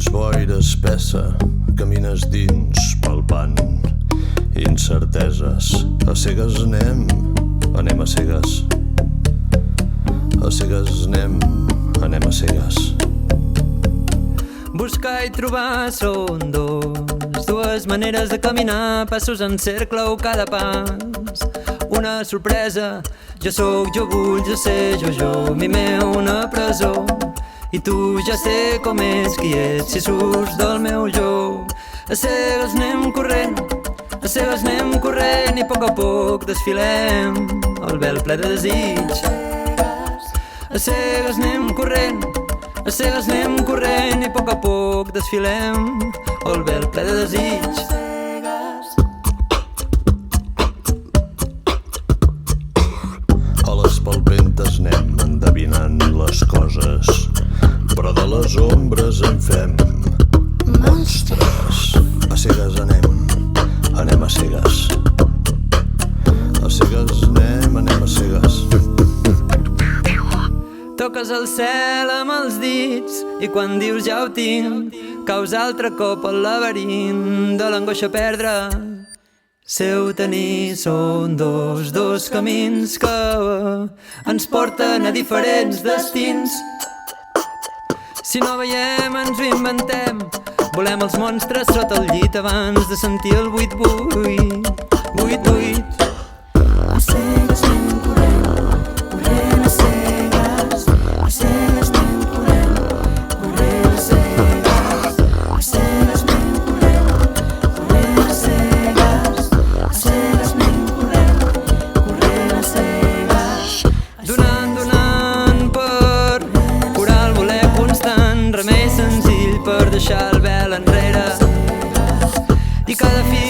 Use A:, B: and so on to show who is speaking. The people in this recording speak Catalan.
A: Dins boira espessa, camines dins palpant incerteses. A cegues anem a cegues. A cegues anem a cegues.
B: Buscar i trobar són dues maneres de caminar, passos en cercle o cada pas una sorpresa. Jo sóc, jo vull, jo sé, jo, mi meu una presó. I tu ja sé com és, qui ets, si surts del meu jo. A cegues anem corrent, a cegues anem corrent i a poc desfilem el vel ple de desig. A cegues anem corrent, a cegues anem corrent i a poc desfilem el vel ple de desig.
A: A les palpentes anem endevinant les coses, però de les ombres en fem monstres. A cegues anem a cegues. A cegues anem a cegues.
B: Toques el cel amb els dits i quan dius ja ho tinc, caus altre cop al laberint de l'angoixa a perdre. Ser o tenir són dos camins que ens porten a diferents destins. Si no veiem ens ho inventem, volem els monstres sota el llit abans de sentir el 8-8. 8-8.
C: A cegues anem corrent, corrent a cegues. A cegues anem corrent, corrent a cegues. A cegues anem corrent, corrent a cegues. A cegues anem corrent, corrent a cegues.
B: Donant per curar el voler constant, remei senzill per deixar el vel enrere. I cada fil